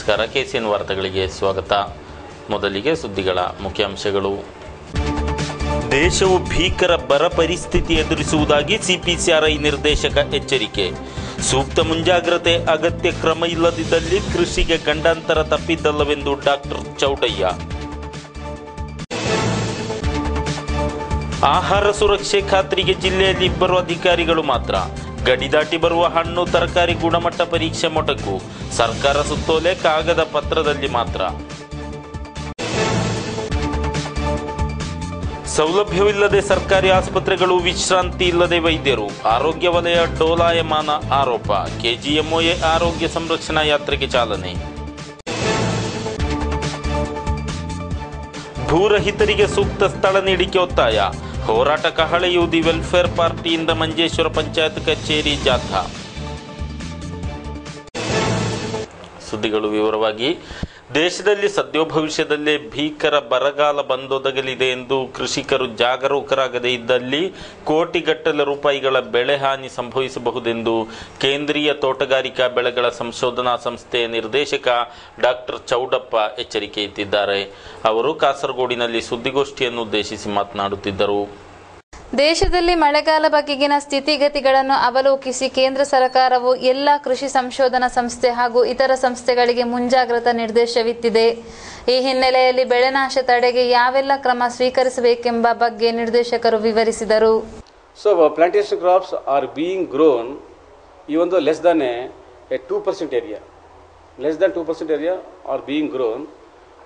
ನಮಸ್ಕಾರ, KCN ವಾರ್ತೆಗಳಿಗೆ ಸ್ವಾಗತ. ಮೊದಲಿಗೆ ಸುದ್ದಿಗಳ ಮುಖ್ಯಾಂಶಗಳು. ದೇಶವು ಭೀಕರ ಬರ ಪರಿಸ್ಥಿತಿ ಎದುರಿಸುವುದಾಗಿ CPCRI ನಿರ್ದೇಶಕ ಎಚ್ಚರಿಕೆ. ಸೂಕ್ತ ಮುಂಜಾಗ್ರತೆ ಅಗತ್ಯ ಕ್ರಮ ಇಲ್ಲದಿದ್ದಲ್ಲಿ ಕೃಷಿಗೆ ಗಂಡಾಂತರ ತಪ್ಪಿದ್ದಲ್ಲವೆಂದು ಡಾಕ್ಟರ್ ಚೌಡಯ್ಯ. ಆಹಾರ ಸುರಕ್ಷೆ ಖಾತ್ರಿಗೆ ಜಿಲ್ಲೆಯಲ್ಲಿ 2 ಅಧಿಕಾರಿಗಳು ಮಾತ್ರ. ಗಡಿ ದಾಟಿ ಬರುವ ಹಣ್ಣು ತರಕಾರಿ ಗುಣಮಟ್ಟ ಪರೀಕ್ಷೆ ಮೊಟಕು. ಸರ್ಕಾರ ಸುತ್ತೋಲೆ ಕಾಗದ ಪತ್ರದಲ್ಲಿ ಮಾತ್ರ. ಸೌಲಭ್ಯವಿಲ್ಲದೆ ಸರ್ಕಾರಿ ಆಸ್ಪತ್ರೆಗಳು, ವಿಶ್ರಾಂತಿ ಇಲ್ಲದೆ ವೈದ್ಯರು. ಆರೋಗ್ಯ ವಲಯ ಡೋಲಾಯಮಾನ ಆರೋಪ. KGMOA ಆರೋಗ್ಯ ಸಂರಕ್ಷಣಾ ಯಾತ್ರೆಗೆ ಚಾಲನೆ. ಭೂರಹಿತರಿಗೆ ಸೂಕ್ತ ಸ್ಥಳ ನೀಡಿಕೆ ಒತ್ತಾಯ. ಹೋರಾಟ ಕಹಳೆಯು ದಿ ವೆಲ್ಫೇರ್ ಪಾರ್ಟಿಯಿಂದ ಮಂಜೇಶ್ವರ ಪಂಚಾಯತ್ ಕಚೇರಿ ಜಾಥಾ. ಸುದ್ದಿಗಳು ವಿವರವಾಗಿ. ದೇಶದಲ್ಲಿ ಸದ್ಯ ಭವಿಷ್ಯದಲ್ಲೇ ಭೀಕರ ಬರಗಾಲ ಬಂದೊದಗಲಿದೆ ಎಂದು ಕೃಷಿಕರು ಜಾಗರೂಕರಾಗದೇ ಇದ್ದಲ್ಲಿ ಕೋಟಿಗಟ್ಟಲೆ ರೂಪಾಯಿಗಳ ಬೆಳೆ ಹಾನಿ ಸಂಭವಿಸಬಹುದೆಂದು ಕೇಂದ್ರೀಯ ತೋಟಗಾರಿಕಾ ಬೆಳೆಗಳ ಸಂಶೋಧನಾ ಸಂಸ್ಥೆಯ ನಿರ್ದೇಶಕ ಡಾಕ್ಟರ್ ಚೌಡಪ್ಪ ಎಚ್ಚರಿಕೆ ಇತ್ತಿದ್ದಾರೆ. ಅವರು ಕಾಸರಗೋಡಿನಲ್ಲಿ ಸುದ್ದಿಗೋಷ್ಠಿಯನ್ನು ಉದ್ದೇಶಿಸಿ ಮಾತನಾಡುತ್ತಿದ್ದರು. ದೇಶದಲ್ಲಿ ಮಳೆಗಾಲ ಬಗೆಗಿನ ಸ್ಥಿತಿಗತಿಗಳನ್ನು ಅವಲೋಕಿಸಿ ಕೇಂದ್ರ ಸರ್ಕಾರವು ಎಲ್ಲ ಕೃಷಿ ಸಂಶೋಧನಾ ಸಂಸ್ಥೆ ಹಾಗೂ ಇತರ ಸಂಸ್ಥೆಗಳಿಗೆ ಮುಂಜಾಗ್ರತಾ ನಿರ್ದೇಶವಿತ್ತಿದೆ. ಈ ಹಿನ್ನೆಲೆಯಲ್ಲಿ ಬೆಳೆನಾಶ ತಡೆಗೆ ಯಾವೆಲ್ಲ ಕ್ರಮ ಸ್ವೀಕರಿಸಬೇಕೆಂಬ ಬಗ್ಗೆ ನಿರ್ದೇಶಕರು ವಿವರಿಸಿದರು. So plantation crops are being grown even though less than a 2% area. Less than 2% area are being grown.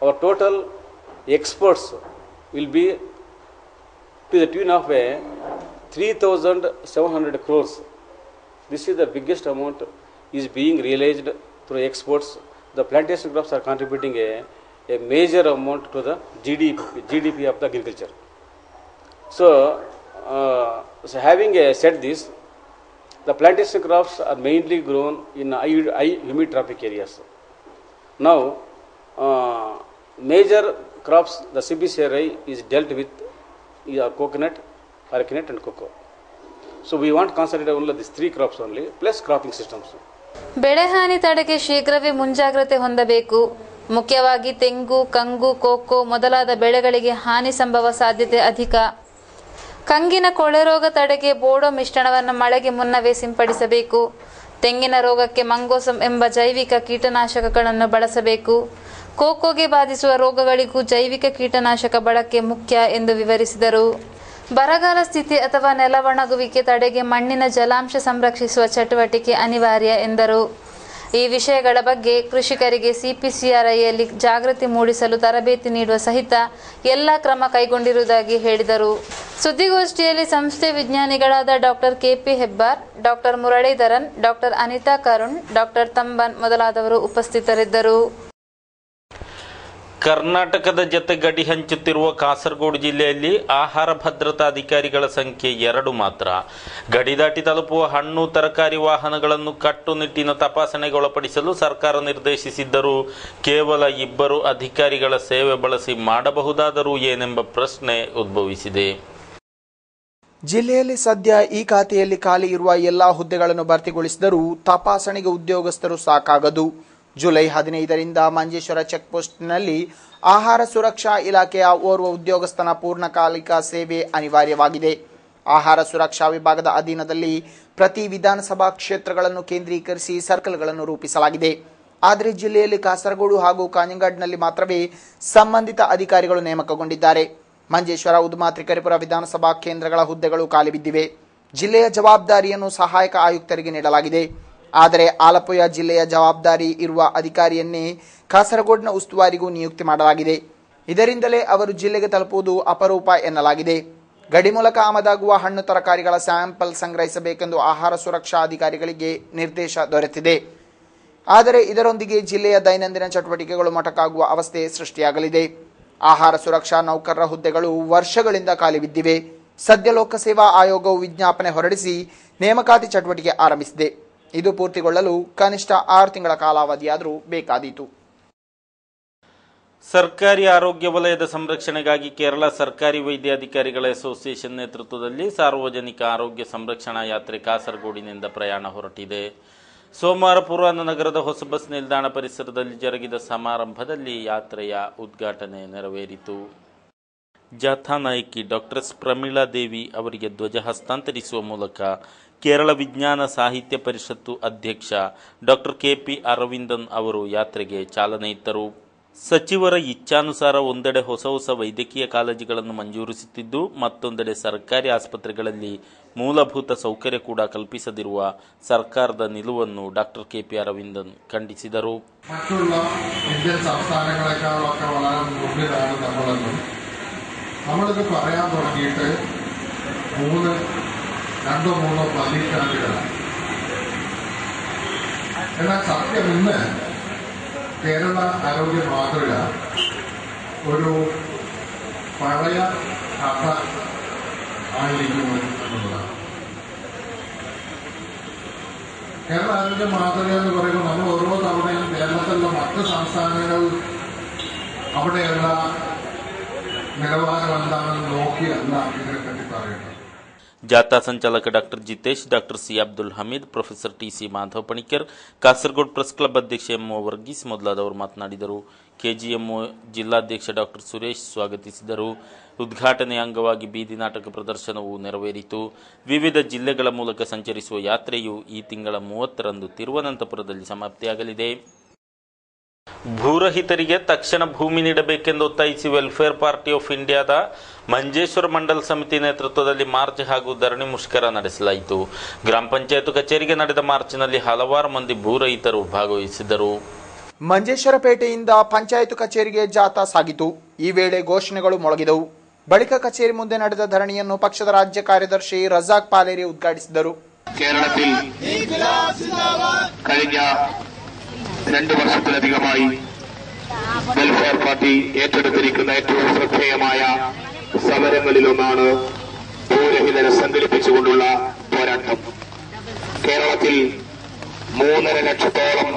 Our total exports will be to the tune of 3,700 crores. This is the biggest amount is being realized through exports. The plantation crops are contributing a major amount to the GDP of the agriculture. So having said this, the plantation crops are mainly grown in high humid tropic areas. Now, major crops the CPCRI is dealt with coconut, arecanut and cocoa. So we want to concentrate only these 3 crops only plus cropping systems. ಬೆಳೆ ಹಾನಿ ತಡೆಗೆ ಶೀಘ್ರವೇ ಮುಂಜಾಗ್ರತೆ ಹೊಂದಬೇಕು. ಮುಖ್ಯವಾಗಿ ತೆಂಗು, ಕಂಗು, cocoa ಮೊದಲಾದ ಬೆಳೆಗಳಿಗೆ ಹಾನಿ ಸಂಭವ ಸಾಧ್ಯತೆ ಅಧಿಕ. ಕಂಗಿನ ಕೊಳೆ ರೋಗ ತಡೆಗೆ ಬೋಡೋ ಮಿಶ್ರಣವನ್ನು ಮಳೆಗೆ ಮುನ್ನವೇ ಸಿಂಪಡಿಸಬೇಕು. ತೆಂಗಿನ ರೋಗಕ್ಕೆ ಮಂಗೋಸಮ್ ಎಂಬ ಜೈವಿಕ ಕೀಟನಾಶಕಗಳನ್ನು ಬಳಸಬೇಕು. ಕೋಕೋಗೆ ಬಾಧಿಸುವ ರೋಗಗಳಿಗೂ ಜೈವಿಕ ಕೀಟನಾಶಕ ಬಳಕೆ ಮುಖ್ಯ ಎಂದು ವಿವರಿಸಿದರು. ಬರಗಾಲ ಸ್ಥಿತಿ ಅಥವಾ ನೆಲವಣಗುವಿಕೆ ತಡೆಗೆ ಮಣ್ಣಿನ ಜಲಾಂಶ ಸಂರಕ್ಷಿಸುವ ಚಟುವಟಿಕೆ ಅನಿವಾರ್ಯ ಎಂದರು. ಈ ವಿಷಯಗಳ ಬಗ್ಗೆ ಕೃಷಿಕರಿಗೆ CPCRIಯಲ್ಲಿ ಜಾಗೃತಿ ಮೂಡಿಸಲು ತರಬೇತಿ ನೀಡುವ ಸಹಿತ ಎಲ್ಲ ಕ್ರಮ ಕೈಗೊಂಡಿರುವುದಾಗಿ ಹೇಳಿದರು. ಸುದ್ದಿಗೋಷ್ಠಿಯಲ್ಲಿ ಸಂಸ್ಥೆ ವಿಜ್ಞಾನಿಗಳಾದ doctor KP Hebbar, doctor Muralidharan, doctor Anitha Karun, doctor Thamban ಮೊದಲಾದವರು ಉಪಸ್ಥಿತರಿದ್ದರು. ಕರ್ನಾಟಕದ ಜತೆ ಗಡಿ ಹಂಚುತ್ತಿರುವ ಕಾಸರಗೋಡು ಜಿಲ್ಲೆಯಲ್ಲಿ ಆಹಾರ ಭದ್ರತಾ ಅಧಿಕಾರಿಗಳ ಸಂಖ್ಯೆ 2 ಮಾತ್ರ. ಗಡಿ ದಾಟಿ ತಲುಪುವ ಹಣ್ಣು ತರಕಾರಿ ವಾಹನಗಳನ್ನು ಕಟ್ಟುನಿಟ್ಟಿನ ತಪಾಸಣೆಗೊಳಪಡಿಸಲು ಸರ್ಕಾರ ನಿರ್ದೇಶಿಸಿದ್ದರೂ ಕೇವಲ 2 ಅಧಿಕಾರಿಗಳ ಸೇವೆ ಬಳಸಿ ಮಾಡಬಹುದಾದರೂ ಏನೆಂಬ ಪ್ರಶ್ನೆ ಉದ್ಭವಿಸಿದೆ. ಜಿಲ್ಲೆಯಲ್ಲಿ ಸದ್ಯ ಈ ಖಾತೆಯಲ್ಲಿ ಖಾಲಿ ಇರುವ ಎಲ್ಲಾ ಹುದ್ದೆಗಳನ್ನು ಭರ್ತಿಗೊಳಿಸಿದರೂ ತಪಾಸಣೆಗೆ ಉದ್ಯೋಗಸ್ಥರು ಸಾಕಾಗದು. ಜುಲೈ 15ರಿಂದ ಮಂಜೇಶ್ವರ ಚೆಕ್ಪೋಸ್ಟ್ನಲ್ಲಿ ಆಹಾರ ಸುರಕ್ಷಾ ಇಲಾಖೆಯ ಓರ್ವ ಉದ್ಯೋಗಸ್ಥನ ಪೂರ್ಣಕಾಲಿಕ ಸೇವೆ ಅನಿವಾರ್ಯವಾಗಿದೆ. ಆಹಾರ ಸುರಕ್ಷಾ ವಿಭಾಗದ ಅಧೀನದಲ್ಲಿ ಪ್ರತಿ ವಿಧಾನಸಭಾ ಕ್ಷೇತ್ರಗಳನ್ನು ಕೇಂದ್ರೀಕರಿಸಿ ಸರ್ಕಲ್ಗಳನ್ನು ರೂಪಿಸಲಾಗಿದೆ. ಆದರೆ ಜಿಲ್ಲೆಯಲ್ಲಿ ಕಾಸರಗೋಡು ಹಾಗೂ ಕಾಂಜಂಗಾಡ್ನಲ್ಲಿ ಮಾತ್ರವೇ ಸಂಬಂಧಿತ ಅಧಿಕಾರಿಗಳು ನೇಮಕಗೊಂಡಿದ್ದಾರೆ. ಮಂಜೇಶ್ವರ, ಉದುಮಾ, ತ್ರಿಕರಿಪುರ ವಿಧಾನಸಭಾ ಕೇಂದ್ರಗಳ ಹುದ್ದೆಗಳು ಖಾಲಿ ಬಿದ್ದಿವೆ. ಜಿಲ್ಲೆಯ ಜವಾಬ್ದಾರಿಯನ್ನು ಸಹಾಯಕ ಆಯುಕ್ತರಿಗೆ ನೀಡಲಾಗಿದೆ. ಆದರೆ ಆಲಪ್ಪುಯ ಜಿಲ್ಲೆಯ ಜವಾಬ್ದಾರಿ ಇರುವ ಅಧಿಕಾರಿಯನ್ನೇ ಕಾಸರಗೋಡಿನ ಉಸ್ತುವಾರಿಗೂ ನಿಯುಕ್ತಿ ಮಾಡಲಾಗಿದೆ. ಇದರಿಂದಲೇ ಅವರು ಜಿಲ್ಲೆಗೆ ತಲುಪುವುದು ಅಪರೂಪ ಎನ್ನಲಾಗಿದೆ. ಗಡಿ ಮೂಲಕ ಆಮದಾಗುವ ಹಣ್ಣು ತರಕಾರಿಗಳ ಸ್ಯಾಂಪಲ್ ಸಂಗ್ರಹಿಸಬೇಕೆಂದು ಆಹಾರ ಸುರಕ್ಷಾ ಅಧಿಕಾರಿಗಳಿಗೆ ನಿರ್ದೇಶ ದೊರೆತಿದೆ. ಆದರೆ ಇದರೊಂದಿಗೆ ಜಿಲ್ಲೆಯ ದೈನಂದಿನ ಚಟುವಟಿಕೆಗಳು ಮೊಟಕಾಗುವ ಅವಸ್ಥೆ ಸೃಷ್ಟಿಯಾಗಲಿದೆ. ಆಹಾರ ಸುರಕ್ಷಾ ನೌಕರರ ಹುದ್ದೆಗಳು ವರ್ಷಗಳಿಂದ ಖಾಲಿ ಬಿದ್ದಿವೆ. ಸದ್ಯ ಲೋಕಸೇವಾ ಆಯೋಗವು ವಿಜ್ಞಾಪನೆ ಹೊರಡಿಸಿ ನೇಮಕಾತಿ ಚಟುವಟಿಕೆ ಆರಂಭಿಸಿದೆ. ಇದು ಪೂರ್ತಿಗೊಳ್ಳಲು ಕನಿಷ್ಠ 6 ತಿಂಗಳ ಕಾಲಾವಧಿಯಾದರೂ ಬೇಕಾದೀತು. ಸರ್ಕಾರಿ ಆರೋಗ್ಯ ವಲಯದ ಸಂರಕ್ಷಣೆಗಾಗಿ ಕೇರಳ ಸರ್ಕಾರಿ ವೈದ್ಯಾಧಿಕಾರಿಗಳ ಅಸೋಸಿಯೇಷನ್ ನೇತೃತ್ವದಲ್ಲಿ ಸಾರ್ವಜನಿಕ ಆರೋಗ್ಯ ಸಂರಕ್ಷಣಾ ಯಾತ್ರೆ ಕಾಸರಗೋಡಿನಿಂದ ಪ್ರಯಾಣ ಹೊರಟಿದೆ. ಸೋಮವಾರ ಪೂರ್ವಾಹ್ನ ನಗರದ ಹೊಸ ಬಸ್ ನಿಲ್ದಾಣ ಪರಿಸರದಲ್ಲಿ ಜರುಗಿದ ಸಮಾರಂಭದಲ್ಲಿ ಯಾತ್ರೆಯ ಉದ್ಘಾಟನೆ ನೆರವೇರಿತು. ಜಾಥಾ ನಾಯಕಿ ಡಾಕ್ಟರ್ ಪ್ರಮೀಳಾ ದೇವಿ ಅವರಿಗೆ ಧ್ವಜ ಹಸ್ತಾಂತರಿಸುವ ಮೂಲಕ ಕೇರಳ ವಿಜ್ಞಾನ ಸಾಹಿತ್ಯ ಪರಿಷತ್ತು ಅಧ್ಯಕ್ಷ ಡಾಕ್ಟರ್ ಕೆಪಿ ಅರವಿಂದನ್ ಅವರು ಯಾತ್ರೆಗೆ ಚಾಲನೆ ಇತ್ತರು. ಸಚಿವರ ಇಚ್ಛಾನುಸಾರ ಒಂದೆಡೆ ಹೊಸ ಹೊಸ ವೈದ್ಯಕೀಯ ಕಾಲೇಜುಗಳನ್ನು ಮಂಜೂರಿಸುತ್ತಿದ್ದು, ಮತ್ತೊಂದೆಡೆ ಸರ್ಕಾರಿ ಆಸ್ಪತ್ರೆಗಳಲ್ಲಿ ಮೂಲಭೂತ ಸೌಕರ್ಯ ಕೂಡ ಕಲ್ಪಿಸದಿರುವ ಸರ್ಕಾರದ ನಿಲುವನ್ನು ಡಾಕ್ಟರ್ ಕೆಪಿ ಅರವಿಂದನ್ ಖಂಡಿಸಿದರು. മറ്റുള്ള ഇന്ത്യൻ സംസ്ഥാനങ്ങളെക്കാളൊക്കെ വളരെ മുന്നിലാണ് നമ്മളിത് പറയാൻ തുടങ്ങിയിട്ട് 2-3 പതിറ്റാണ്ടുകളാണ്. എന്നാൽ സത്യം ഇന്ന് കേരള ആരോഗ്യ മാതൃക ഒരു പഴയ കഥ ആയിരിക്കുന്നു എന്നുള്ളതാണ്. കേരള ആരോഗ്യ മാതൃക എന്ന് പറയുമ്പോൾ നമ്മൾ ഓരോ തവണയും കേരളത്തിലുള്ള മറ്റ് സംസ്ഥാനങ്ങൾ അവിടെയുള്ള നിലവാരം എന്താണെന്ന് നോക്കിയല്ല ഇതിനെപ്പറ്റി പറയുന്നത്. ಜಾಥಾ ಸಂಚಾಲಕ doctor Jitesh, doctor C Abdul Hameed, professor TC Madhav Panicker, Kasaragod press club ಅಧ್ಯಕ್ಷ ಎಂಒ ವರ್ಗೀಸ್ ಮೊದಲಾದವರು ಮಾತನಾಡಿದರು. ಕೆಜಿಎಂಒ ಜಿಲ್ಲಾಧ್ಯಕ್ಷ ಡಾಕ್ಟರ್ ಸುರೇಶ್ ಸ್ವಾಗತಿಸಿದರು. ಉದ್ಘಾಟನೆಯ ಅಂಗವಾಗಿ ಬೀದಿ ನಾಟಕ ಪ್ರದರ್ಶನವೂ ನೆರವೇರಿತು. ವಿವಿಧ ಜಿಲ್ಲೆಗಳ ಮೂಲಕ ಸಂಚರಿಸುವ ಯಾತ್ರೆಯು ಈ ತಿಂಗಳ 30ರಂದು ತಿರುವನಂತಪುರದಲ್ಲಿ ಸಮಾಪ್ತಿಯಾಗಲಿದೆ. ಭೂರಹಿತರಿಗೆ ತಕ್ಷಣ ಭೂಮಿ ನೀಡಬೇಕೆಂದು ಒತ್ತಾಯಿಸಿ ವೆಲ್ಫೇರ್ ಪಾರ್ಟಿ ಆಫ್ ಇಂಡಿಯಾದ ಮಂಜೇಶ್ವರ ಮಂಡಲ ಸಮಿತಿ ನೇತೃತ್ವದಲ್ಲಿ ಮಾರ್ಚ್ ಹಾಗೂ ಧರಣಿ ಮುಷ್ಕರ ನಡೆಸಲಾಯಿತು. ಗ್ರಾಮ ಪಂಚಾಯತ್ ಕಚೇರಿಗೆ ನಡೆದ ಮಾರ್ಚ್ನಲ್ಲಿ ಹಲವಾರು ಮಂದಿ ಭೂರಹಿತರು ಭಾಗವಹಿಸಿದ್ದರು. ಮಂಜೇಶ್ವರಪೇಟೆಯಿಂದ ಪಂಚಾಯತ್ ಕಚೇರಿಗೆ ಜಾಥಾ ಸಾಗಿತು. ಈ ವೇಳೆ ಘೋಷಣೆಗಳು ಮೊಳಗಿದವು. ಬಳಿಕ ಕಚೇರಿ ಮುಂದೆ ನಡೆದ ಧರಣಿಯನ್ನು ಪಕ್ಷದ ರಾಜ್ಯ ಕಾರ್ಯದರ್ಶಿ ರಜಾಕ್ ಪಾಲೇರಿ ಉದ್ಘಾಟಿಸಿದರು. കേരളത്തിൽ കഴിഞ്ഞ 2 വർഷത്തിലധികമായി വെൽഫെയർ പാർട്ടി ഏറ്റെടുത്തിരിക്കുന്ന ഏറ്റവും ശ്രദ്ധേയമായ സമരങ്ങളിലൊന്നാണ് ഭൂരഹിതരെ സംഘടിപ്പിച്ചുകൊണ്ടുള്ള പോരാട്ടം. കേരളത്തിൽ 3.5 ലക്ഷത്തോളം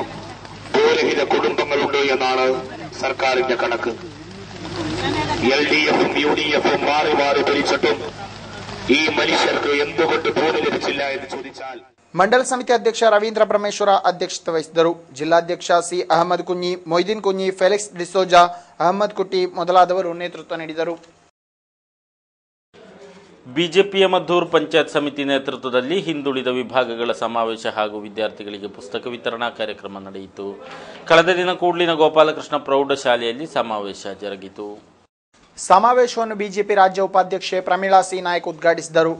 ഭൂരഹിത കുടുംബങ്ങളുണ്ട് എന്നാണ് സർക്കാരിന്റെ കണക്ക്. LDFും UDFും മാറി മാറി ഭരിച്ചിട്ടും ഈ മനുഷ്യർക്ക് എന്തുകൊണ്ട് ഭൂമി ലഭിച്ചില്ല എന്ന് ചോദിച്ചാൽ ಮಂಡಲ ಸಮಿತಿ ಅಧ್ಯಕ್ಷ ರವೀಂದ್ರ ಬ್ರಹ್ಮೇಶ್ವರ ಅಧ್ಯಕ್ಷತೆ ವಹಿಸಿದರು. ಜಿಲ್ಲಾಧ್ಯಕ್ಷ ಸಿ ಅಹಮದ್ ಕುഞ്ഞಿ, ಮೊಯ್ದೀನ್ ಕುഞ്ഞಿ, ಫೆಲಿಕ್ಸ್ ಡಿಸೋಜಾ, ಅಹಮದ್ ಕುಟ್ಟಿ ಮೊದಲಾದವರು ನೇತೃತ್ವ ನೀಡಿದರು. ಬಿಜೆಪಿಯ ಮದ್ದೂರು ಪಂಚಾಯತ್ ಸಮಿತಿ ನೇತೃತ್ವದಲ್ಲಿ ಹಿಂದುಳಿದ ವಿಭಾಗಗಳ ಸಮಾವೇಶ ಹಾಗೂ ವಿದ್ಯಾರ್ಥಿಗಳಿಗೆ ಪುಸ್ತಕ ವಿತರಣಾ ಕಾರ್ಯಕ್ರಮ ನಡೆಯಿತು. ಕಳೆದ ದಿನ ಕೂಡ್ಲಿನ ಗೋಪಾಲಕೃಷ್ಣ ಪ್ರೌಢಶಾಲೆಯಲ್ಲಿ ಸಮಾವೇಶ ಜರುಗಿತು. ಸಮಾವೇಶವನ್ನು ಬಿಜೆಪಿ ರಾಜ್ಯ ಉಪಾಧ್ಯಕ್ಷೆ ಪ್ರಮೀಳಾ ಸಿ ನಾಯಕ್ ಉದ್ಘಾಟಿಸಿದರು.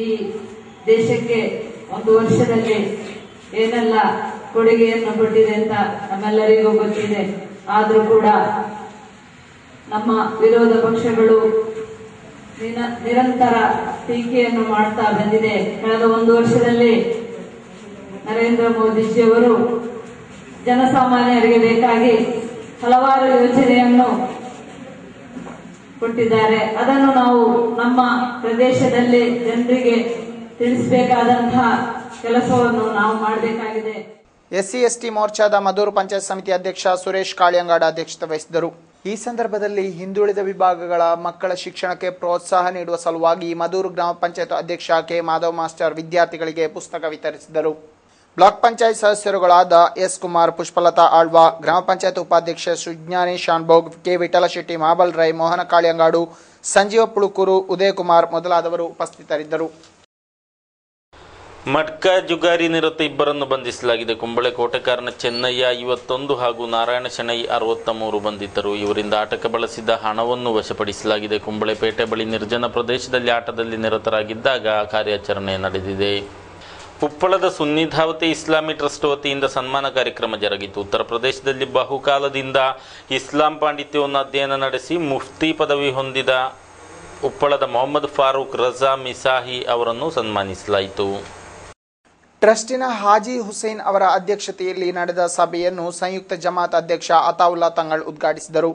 ಈ ದೇಶಕ್ಕೆ ಒಂದು ವರ್ಷದಲ್ಲಿ ಏನೆಲ್ಲ ಕೊಡುಗೆಯನ್ನು ಕೊಟ್ಟಿದೆ ಅಂತ ನಮ್ಮೆಲ್ಲರಿಗೂ ಗೊತ್ತಿದೆ. ಆದರೂ ಕೂಡ ನಮ್ಮ ವಿರೋಧ ಪಕ್ಷಗಳು ನಿರಂತರ ಟೀಕೆಯನ್ನು ಮಾಡ್ತಾ ಬಂದಿದೆ. ಕಳೆದ 1 ವರ್ಷದಲ್ಲಿ ನರೇಂದ್ರ ಮೋದಿಜಿಯವರು ಜನಸಾಮಾನ್ಯರಿಗೆ ಬೇಕಾಗಿ ಹಲವಾರು ಯೋಜನೆಯನ್ನು ಕೊಟ್ಟಿದ್ದಾರೆ. ಅದನ್ನು ನಾವು ನಮ್ಮ ಪ್ರದೇಶದಲ್ಲಿ ಜನರಿಗೆ ತಿಳಿಸಬೇಕಾದಂತಹ ಕೆಲಸವನ್ನು ನಾವು ಮಾಡಬೇಕಾಗಿದೆ. ಎಸ್ಸಿ ಎಸ್ಟಿ ಮೋರ್ಚಾದ ಮದ್ದೂರು ಪಂಚಾಯತ್ ಸಮಿತಿ ಅಧ್ಯಕ್ಷ ಸುರೇಶ್ ಕಾಳಿಯಂಗಾಡ ಅಧ್ಯಕ್ಷತೆ ವಹಿಸಿದರು. ಈ ಸಂದರ್ಭದಲ್ಲಿ ಹಿಂದುಳಿದ ವಿಭಾಗಗಳ ಮಕ್ಕಳ ಶಿಕ್ಷಣಕ್ಕೆ ಪ್ರೋತ್ಸಾಹ ನೀಡುವ ಸಲುವಾಗಿ ಮದ್ದೂರು ಗ್ರಾಮ ಪಂಚಾಯತ್ ಅಧ್ಯಕ್ಷ ಕೆ ಮಾಧವ್ ಮಾಸ್ಟರ್ ವಿದ್ಯಾರ್ಥಿಗಳಿಗೆ ಪುಸ್ತಕ ವಿತರಿಸಿದರು. ಬ್ಲಾಕ್ ಪಂಚಾಯತ್ ಸದಸ್ಯರುಗಳಾದ ಎಸ್ ಕುಮಾರ್, ಪುಷ್ಪಲತಾ ಆಳ್ವಾ, ಗ್ರಾಮ ಪಂಚಾಯತ್ ಉಪಾಧ್ಯಕ್ಷ ಸುಜ್ಞಾನಿ ಶಾನ್ಭೋಗ್, ಕೆ ವಿಠಲ ಶೆಟ್ಟಿ, ಮಹಾಬಲ್ ರೈ, ಮೋಹನ ಕಾಳಿಯಂಗಾಡು, ಸಂಜೀವ ಪುಳುಕೂರು, ಉದಯ್ ಕುಮಾರ್ ಮೊದಲಾದವರು ಉಪಸ್ಥಿತರಿದ್ದರು. ಮಟ್ಕಾ ಜುಗಾರಿ ನಿರತ ಇಬ್ಬರನ್ನು ಬಂಧಿಸಲಾಗಿದೆ. ಕುಂಬಳೆ ಕೋಟೆಕಾರನ ಚೆನ್ನಯ್ಯ 51 ಹಾಗೂ ನಾರಾಯಣ ಶೆಣೈ 63 ಬಂಧಿತರು. ಇವರಿಂದ ಆಟಕ್ಕೆ ಬಳಸಿದ್ದ ಹಣವನ್ನು ವಶಪಡಿಸಲಾಗಿದೆ. ಕುಂಬಳೆಪೇಟೆ ಬಳಿ ನಿರ್ಜನ ಪ್ರದೇಶದಲ್ಲಿ ಆಟದಲ್ಲಿ ನಿರತರಾಗಿದ್ದಾಗ ಕಾರ್ಯಾಚರಣೆ ನಡೆದಿದೆ. ಉಪ್ಪಳದ ಸುನ್ನಿಧಾವತಿ ಇಸ್ಲಾಮಿ ಟ್ರಸ್ಟ್ ವತಿಯಿಂದ ಸನ್ಮಾನ ಕಾರ್ಯಕ್ರಮ ಜರುಗಿತು. ಉತ್ತರ ಪ್ರದೇಶದಲ್ಲಿ ಬಹುಕಾಲದಿಂದ ಇಸ್ಲಾಂ ಪಾಂಡಿತ್ಯವನ್ನು ಅಧ್ಯಯನ ನಡೆಸಿ ಮುಫ್ತಿ ಪದವಿ ಹೊಂದಿದ ಉಪ್ಪಳದ ಮೊಹಮ್ಮದ್ ಫಾರೂಕ್ ರಜಾ ಮಿಸಾಹಿ ಅವರನ್ನು ಸನ್ಮಾನಿಸಲಾಯಿತು. ಟ್ರಸ್ಟಿನ ಹಾಜಿ ಹುಸೇನ್ ಅವರ ಅಧ್ಯಕ್ಷತೆಯಲ್ಲಿ ನಡೆದ ಸಭೆಯನ್ನು ಸಂಯುಕ್ತ ಜಮಾತ್ ಅಧ್ಯಕ್ಷ ಅತಾವುಲ್ಲಾ ತಂಗಳ್ ಉದ್ಘಾಟಿಸಿದರು.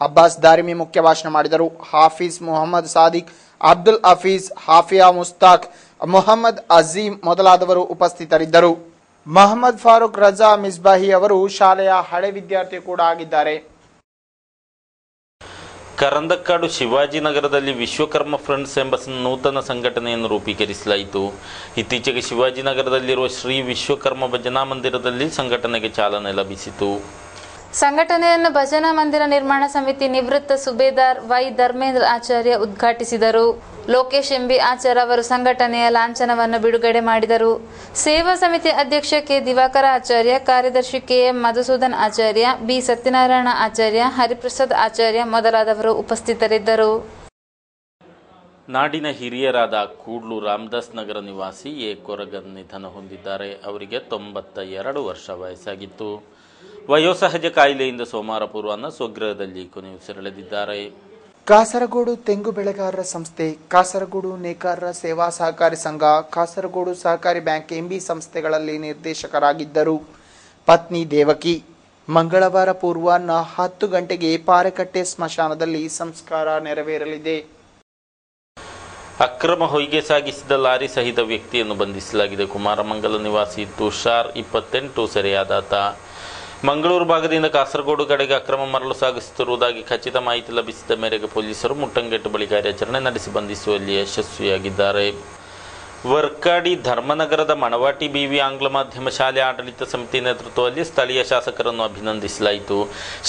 ಅಬ್ಬಾಸ್ ದಾರಿಮಿ ಮುಖ್ಯ ಭಾಷಣ ಮಾಡಿದರು. ಹಾಫೀಜ್ ಮುಹಮ್ಮದ್ ಸಾದಿಕ್, ಅಬ್ದುಲ್ ಹಫೀಜ್, ಹಾಫಿಯಾ ಮುಸ್ತಾಕ್, ಮೊಹಮ್ಮದ್ ಅಜೀಂ ಮೊದಲಾದವರು ಉಪಸ್ಥಿತರಿದ್ದರು. ಮೊಹಮ್ಮದ್ ಫಾರೂಕ್ ರಜಾ ಮಿಸ್ಬಾಹಿ ಅವರು ಶಾಲೆಯ ಹಳೆ ವಿದ್ಯಾರ್ಥಿ ಕೂಡ ಆಗಿದ್ದಾರೆ. ಕರಂದಕ್ಕಾಡು ಶಿವಾಜಿನಗರದಲ್ಲಿ ವಿಶ್ವಕರ್ಮ ಫ್ರೆಂಡ್ಸ್ ಎಂಬ ನೂತನ ಸಂಘಟನೆಯನ್ನು ರೂಪೀಕರಿಸಲಾಯಿತು. ಇತ್ತೀಚೆಗೆ ಶಿವಾಜಿನಗರದಲ್ಲಿರುವ ಶ್ರೀ ವಿಶ್ವಕರ್ಮ ಭಜನಾ ಮಂದಿರದಲ್ಲಿ ಸಂಘಟನೆಗೆ ಚಾಲನೆ ಲಭಿಸಿತು. ಸಂಘಟನೆಯನ್ನು ಭಜನಾ ಮಂದಿರ ನಿರ್ಮಾಣ ಸಮಿತಿ ನಿವೃತ್ತ ಸುಬೇದಾರ್ ವೈ ಧರ್ಮೇಂದ್ರ ಆಚಾರ್ಯ ಉದ್ಘಾಟಿಸಿದರು. ಲೋಕೇಶ್ ಎಂಬಿ ಆಚಾರ್ಯ ಅವರು ಸಂಘಟನೆಯ ಲಾಂಛನವನ್ನು ಬಿಡುಗಡೆ ಮಾಡಿದರು. ಸೇವಾ ಸಮಿತಿ ಅಧ್ಯಕ್ಷ ಕೆ ದಿವಾಕರ ಆಚಾರ್ಯ, ಕಾರ್ಯದರ್ಶಿ ಕೆಎಂ ಮಧುಸೂದನ್ ಆಚಾರ್ಯ, ಬಿ ಸತ್ಯನಾರಾಯಣ ಆಚಾರ್ಯ, ಹರಿಪ್ರಸಾದ್ ಆಚಾರ್ಯ ಮೊದಲಾದವರು ಉಪಸ್ಥಿತರಿದ್ದರು. ನಾಡಿನ ಹಿರಿಯರಾದ ಕೂಡ್ಲು ರಾಮದಾಸ್ ನಗರ ನಿವಾಸಿ ಎ ಕೊರಗನ್ ನಿಧನ ಹೊಂದಿದ್ದಾರೆ. ಅವರಿಗೆ 92 ವರ್ಷ ವಯಸ್ಸಾಗಿತ್ತು. ವಯೋಸಹಜ ಕಾಯಿಲೆಯಿಂದ ಸೋಮವಾರ ಪೂರ್ವಾಹ್ನ ಸ್ವಗೃಹದಲ್ಲಿ ಕೊನೆಯುಸಿರೆಳೆದಿದ್ದಾರೆ. ಕಾಸರಗೋಡು ತೆಂಗು ಬೆಳೆಗಾರರ ಸಂಸ್ಥೆ, ಕಾಸರಗೋಡು ನೇಕಾರರ ಸೇವಾ ಸಹಕಾರಿ ಸಂಘ, ಕಾಸರಗೋಡು ಸಹಕಾರಿ ಬ್ಯಾಂಕ್ ಎಂಬಿ ಸಂಸ್ಥೆಗಳಲ್ಲಿ ನಿರ್ದೇಶಕರಾಗಿದ್ದರು. ಪತ್ನಿ ದೇವಕಿ. ಮಂಗಳವಾರ ಪೂರ್ವಾಹ್ನ 10 ಗಂಟೆಗೆ ಪಾರೆಕಟ್ಟೆ ಸ್ಮಶಾನದಲ್ಲಿ ಸಂಸ್ಕಾರ ನೆರವೇರಲಿದೆ. ಅಕ್ರಮ ಹೊಯ್ಗೆ ಸಾಗಿಸಿದ ಲಾರಿ ಸಹಿತ ವ್ಯಕ್ತಿಯನ್ನು ಬಂಧಿಸಲಾಗಿದೆ. ಕುಮಾರಮಂಗಲ ನಿವಾಸಿ ತುಷಾರ್ 28 ಸೆರೆಯಾದಾತ. ಮಂಗಳೂರು ಭಾಗದಿಂದ ಕಾಸರಗೋಡು ಕಡೆಗೆ ಅಕ್ರಮ ಮರಳು ಸಾಗಿಸುತ್ತಿರುವುದಾಗಿ ಖಚಿತ ಮಾಹಿತಿ ಲಭಿಸಿದ ಮೇರೆಗೆ ಪೊಲೀಸರು ಮುಟ್ಟಂಗೆಟ್ಟು ಬಳಿ ಕಾರ್ಯಾಚರಣೆ ನಡೆಸಿ ಬಂಧಿಸುವಲ್ಲಿ ಯಶಸ್ವಿಯಾಗಿದ್ದಾರೆ. ವರ್ಕಾಡಿ ಧರ್ಮನಗರದ ಮಣವಾಟಿ ಬಿವಿ ಆಂಗ್ಲ ಮಾಧ್ಯಮ ಶಾಲೆ ಆಡಳಿತ ಸಮಿತಿ ನೇತೃತ್ವದಲ್ಲಿ ಸ್ಥಳೀಯ ಶಾಸಕರನ್ನು ಅಭಿನಂದಿಸಲಾಯಿತು.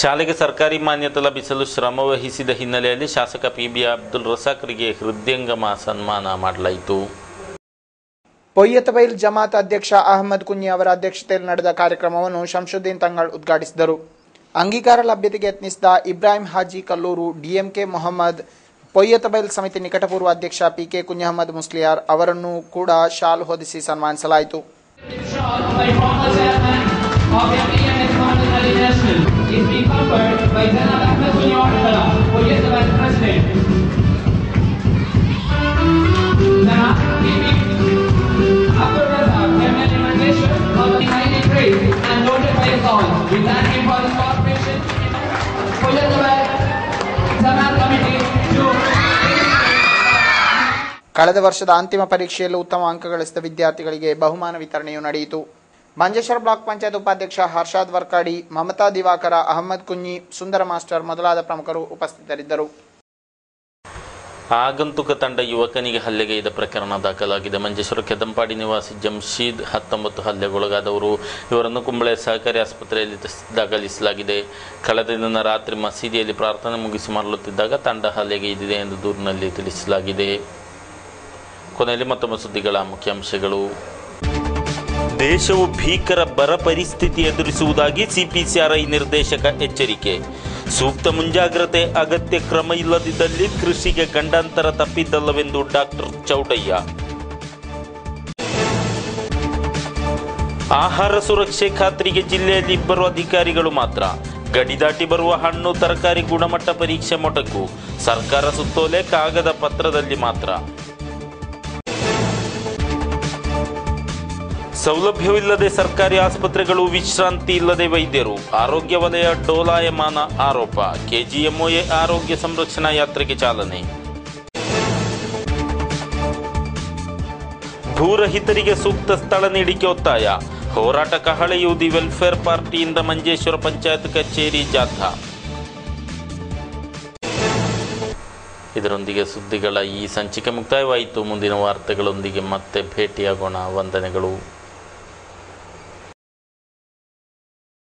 ಶಾಲೆಗೆ ಸರ್ಕಾರಿ ಮಾನ್ಯತೆ ಲಭಿಸಲು ಶ್ರಮವಹಿಸಿದ ಹಿನ್ನೆಲೆಯಲ್ಲಿ ಶಾಸಕ ಪಿಬಿ ಅಬ್ದುಲ್ ರಸಾಕ್ರಿಗೆ ಹೃದಯಂಗಮ ಸನ್ಮಾನ ಮಾಡಲಾಯಿತು. ಪೊಯ್ಯತಬೈಲ್ ಜಮಾತ್ ಅಧ್ಯಕ್ಷ ಅಹಮದ್ ಕುಂಯಿ ಅವರ ಅಧ್ಯಕ್ಷತೆಯಲ್ಲಿ ನಡೆದ ಕಾರ್ಯಕ್ರಮವನ್ನು ಶಂಶುದ್ದೀನ್ ತಂಗಳ್ ಉದ್ಘಾಟಿಸಿದರು. ಅಂಗೀಕಾರ ಲಭ್ಯತೆಗೆ ಯತ್ನಿಸಿದ ಇಬ್ರಾಹಿಂ ಹಾಜಿ ಕಲ್ಲೂರು, ಡಿಎಂಕೆ ಮೊಹಮ್ಮದ್, ಪೊಯ್ಯತಬೈಲ್ ಸಮಿತಿ ನಿಕಟಪೂರ್ವ ಅಧ್ಯಕ್ಷ ಪಿಕೆ ಕುಂಜಹಮದ್ ಮುಸ್ಲಿಯಾರ್ ಅವರನ್ನು ಕೂಡ ಶಾಲ್ ಹೊದಿಸಿ ಸನ್ಮಾನಿಸಲಾಯಿತು. ಕಳೆದ ವರ್ಷದ ಅಂತಿಮ ಪರೀಕ್ಷೆಯಲ್ಲಿ ಉತ್ತಮ ಅಂಕ ಗಳಿಸಿದ ವಿದ್ಯಾರ್ಥಿಗಳಿಗೆ ಬಹುಮಾನ ವಿತರಣೆಯು ನಡೆಯಿತು. ಮಂಜೇಶ್ವರ ಬ್ಲಾಕ್ ಪಂಚಾಯತ್ ಉಪಾಧ್ಯಕ್ಷ ಹರ್ಷಾದ್ ವರ್ಕಾಡಿ, ಮಮತಾ ದಿವಾಕರ, ಅಹಮದ್ ಕುಂಯಿ, ಸುಂದರ ಮಾಸ್ಟರ್ ಮೊದಲಾದ ಪ್ರಮುಖರು ಉಪಸ್ಥಿತರಿದ್ದರು. ಆಗಂತುಕ ತಂಡ ಯುವಕನಿಗೆ ಹಲ್ಲೆಗೈದ ಪ್ರಕರಣ ದಾಖಲಾಗಿದೆ. ಮಂಜೇಶ್ವರ ಕೆದಂಪಾಡಿ ನಿವಾಸಿ ಜಮ್ಶೀದ್ 19 ಹಲ್ಲೆಗೊಳಗಾದವರು. ಇವರನ್ನು ಕುಂಬಳೆ ಸಹಕಾರಿ ಆಸ್ಪತ್ರೆಯಲ್ಲಿ ದಾಖಲಿಸಲಾಗಿದೆ. ಕಳೆದ ದಿನ ರಾತ್ರಿ ಮಸೀದಿಯಲ್ಲಿ ಪ್ರಾರ್ಥನೆ ಮುಗಿಸಿ ಮರಳುತ್ತಿದ್ದಾಗ ತಂಡ ಹಲ್ಲೆಗೈದಿದೆ ಎಂದು ದೂರಿನಲ್ಲಿ ತಿಳಿಸಲಾಗಿದೆ. ಕೊನೆಯಲ್ಲಿ ಮತ್ತೊಮ್ಮೆ ಸುದ್ದಿಗಳ ಮುಖ್ಯಾಂಶಗಳು. ದೇಶವು ಭೀಕರ ಬರ ಪರಿಸ್ಥಿತಿ ಎದುರಿಸುವುದಾಗಿ ಸಿಪಿಸಿಆರ್ಐ ನಿರ್ದೇಶಕ ಎಚ್ಚರಿಕೆ. ಸೂಕ್ತ ಮುಂಜಾಗ್ರತೆ ಅಗತ್ಯ ಕ್ರಮ ಇಲ್ಲದಿದ್ದಲ್ಲಿ ಕೃಷಿಗೆ ಗಂಡಾಂತರ ತಪ್ಪಿದ್ದಲ್ಲವೆಂದು ಡಾಕ್ಟರ್ ಚೌಡಯ್ಯ. ಆಹಾರ ಸುರಕ್ಷೆ ಖಾತ್ರಿಗೆ ಜಿಲ್ಲೆಯಲ್ಲಿ 2 ಅಧಿಕಾರಿಗಳು ಮಾತ್ರ. ಗಡಿ ದಾಟಿ ಬರುವ ಹಣ್ಣು ತರಕಾರಿ ಗುಣಮಟ್ಟ ಪರೀಕ್ಷೆ ಮೊಟಕು. ಸರ್ಕಾರ ಸುತ್ತೋಲೆ ಕಾಗದ ಪತ್ರದಲ್ಲಿ ಮಾತ್ರ. ಸೌಲಭ್ಯವಿಲ್ಲದೆ ಸರ್ಕಾರಿ ಆಸ್ಪತ್ರೆಗಳು, ವಿಶ್ರಾಂತಿ ಇಲ್ಲದೆ ವೈದ್ಯರು. ಆರೋಗ್ಯ ವಲಯ ಡೋಲಾಯಮಾನ ಆರೋಪ. ಕೆಜಿಎಂಒಎ ಆರೋಗ್ಯ ಸಂರಕ್ಷಣಾ ಯಾತ್ರೆಗೆ ಚಾಲನೆ. ಭೂರಹಿತರಿಗೆ ಸೂಕ್ತ ಸ್ಥಳ ನೀಡಿಕೆ ಒತ್ತಾಯ. ಹೋರಾಟ ಕಹಳೆಯು ದಿ ವೆಲ್ಫೇರ್ ಪಾರ್ಟಿಯಿಂದ ಮಂಜೇಶ್ವರ ಪಂಚಾಯತ್ ಕಚೇರಿ ಜಾಥಾ. ಇದರೊಂದಿಗೆ ಸುದ್ದಿಗಳ ಈ ಸಂಚಿಕೆ ಮುಕ್ತಾಯವಾಯಿತು. ಮುಂದಿನ ವಾರ್ತೆಗಳೊಂದಿಗೆ ಮತ್ತೆ ಭೇಟಿಯಾಗೋಣ. ವಂದನೆಗಳು.